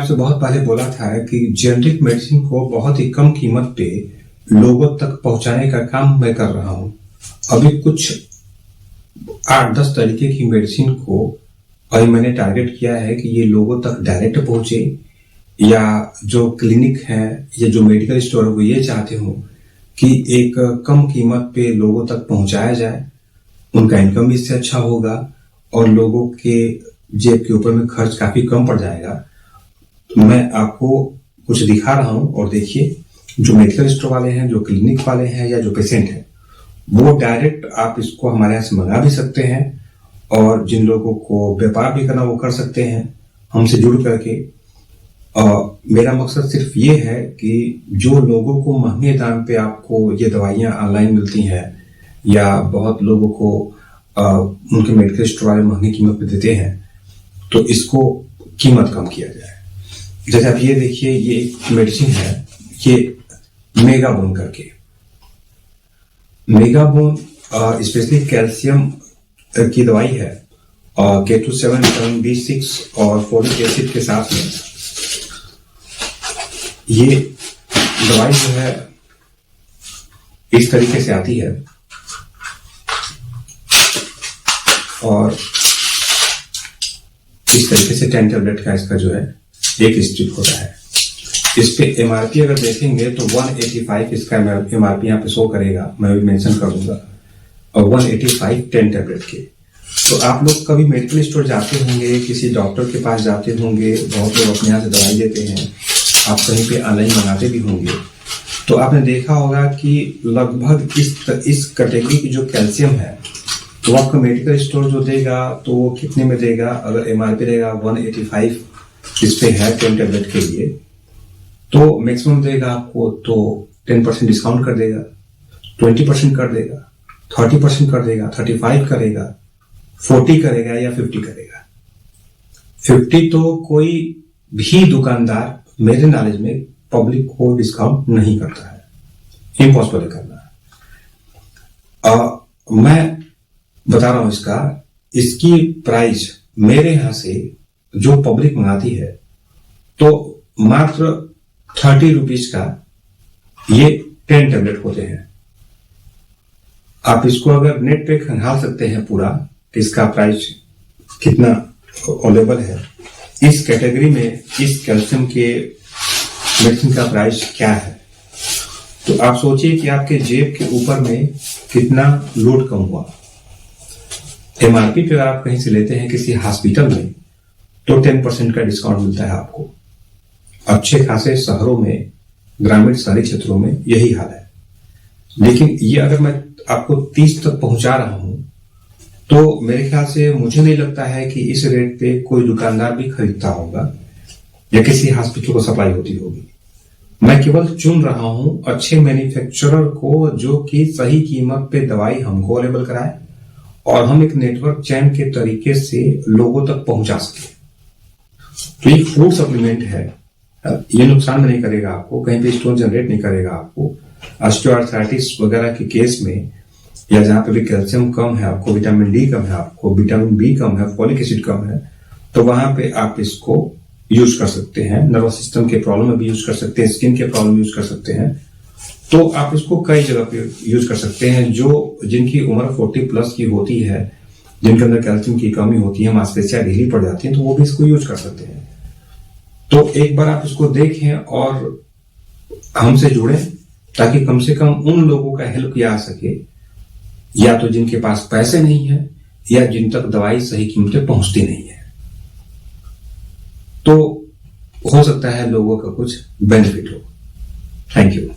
आपसे बहुत पहले बोला था कि जेनेरिक मेडिसिन को बहुत ही कम कीमत पे लोगों तक पहुंचाने का काम मैं कर रहा हूं। अभी कुछ 8-10 तरीके की मेडिसिन को अभी मैंने टारगेट किया है कि ये लोगों तक डायरेक्ट पहुंचे, या जो क्लिनिक है या जो मेडिकल स्टोर है वो ये चाहते हो कि एक कम कीमत पे लोगों तक पहुंचाया जाए, उनका इनकम भी इससे अच्छा होगा और लोगों के जेब के ऊपर में खर्च काफी कम पड़ जाएगा। तो मैं आपको कुछ दिखा रहा हूं और देखिए, जो मेडिकल स्टोर वाले हैं, जो क्लिनिक वाले हैं या जो पेशेंट हैं, वो डायरेक्ट आप इसको हमारे यहाँ से मंगा भी सकते हैं, और जिन लोगों को व्यापार भी करना वो कर सकते हैं हमसे जुड़ करके। मेरा मकसद सिर्फ ये है कि जो लोगों को महंगे दाम पे आपको ये दवाइयां ऑनलाइन मिलती हैं, या बहुत लोगों को उनके मेडिकल स्टोर वाले महंगी कीमत पे देते हैं, तो इसको कीमत कम किया जाए। जैसे आप ये देखिए, ये एक मेडिसिन है, ये मेगाबोन करके। मेगाबोन स्पेशली कैल्शियम की दवाई है, K27, विटामिन B6 और फोलिक एसिड के साथ में। ये दवाई जो है इस तरीके से आती है, और इस तरीके से 10 टैबलेट का इसका जो है एक स्ट्रिप होता है। इस पे एमआरपी अगर देखेंगे तो 185 इसका एमआरपी यहाँ पे शो करेगा, मैं भी मेंशन कर दूंगा, और 185 10 टैबलेट के। तो आप लोग कभी मेडिकल स्टोर जाते होंगे, किसी डॉक्टर के पास जाते होंगे, बहुत लोग अपने यहाँ से दवाई देते हैं, आप कहीं पे ऑनलाइन मंगाते भी होंगे, तो आपने देखा होगा कि लगभग इस कैटेगरी की जो कैल्शियम है, तो आपका मेडिकल स्टोर जो देगा तो वो कितने में देगा? अगर एमआरपी रहेगा 185 इस पे है 10 टैबलेट के लिए, तो मैक्सिमम देगा आपको तो 10% डिस्काउंट कर देगा, 20% कर देगा, 30% कर देगा, 35 करेगा, 40 करेगा या 50 करेगा। 50 तो कोई भी दुकानदार मेरे नॉलेज में पब्लिक को डिस्काउंट नहीं करता है, इम्पॉसिबल है करना। मैं बता रहा हूं इसकी प्राइस मेरे यहां से जो पब्लिक मंगाती है, तो मात्र 30 रुपीज का ये 10 टैबलेट होते हैं। आप इसको अगर नेट पे खंगाल सकते हैं पूरा, इसका प्राइस कितना अवेलेबल है इस कैटेगरी में, इस कैल्शियम के मेडिसिन का प्राइस क्या है, तो आप सोचिए कि आपके जेब के ऊपर में कितना लोड कम हुआ। एमआरपी पे अगर आप कहीं से लेते हैं किसी हॉस्पिटल में, तो 10% का डिस्काउंट मिलता है आपको। अच्छे खासे शहरों में, ग्रामीण शहरी क्षेत्रों में यही हाल है। लेकिन ये अगर मैं आपको 30 तक पहुंचा रहा हूं, तो मेरे ख्याल से मुझे नहीं लगता है कि इस रेट पे कोई दुकानदार भी खरीदता होगा या किसी हॉस्पिटल को सप्लाई होती होगी। मैं केवल चुन रहा हूं अच्छे मैन्युफैक्चरर को, जो कि सही कीमत पे दवाई हमको अवेलेबल कराए और हम एक नेटवर्क चैन के तरीके से लोगों तक पहुंचा सके। तो एक फूड सप्लीमेंट है, ये नुकसान नहीं करेगा आपको, कहीं पे स्टोन जनरेट नहीं करेगा आपको। ऑस्टियोआर्थराइटिस वगैरह के केस में, या जहां पे भी कैल्शियम कम है आपको, विटामिन डी कम है आपको, विटामिन बी कम है, फोलिक एसिड कम है, तो वहां पे आप इसको यूज कर सकते हैं। नर्वस सिस्टम के प्रॉब्लम में भी यूज कर सकते हैं, स्किन के प्रॉब्लम यूज कर सकते हैं, तो आप इसको कई जगह पे यूज कर सकते हैं। जिनकी उम्र 40+ की होती है, जिनके अंदर कैल्शियम की कमी होती है, मांसपेशियां ढीली पड़ जाती हैं, तो वो भी इसको यूज कर सकते हैं। तो एक बार आप इसको देखें और हमसे जुड़ें, ताकि कम से कम उन लोगों का हेल्प किया जा सके, या तो जिनके पास पैसे नहीं है, या जिन तक दवाई सही कीमतें पहुंचती नहीं है। तो हो सकता है लोगों का कुछ बेनिफिट हो। Thank you.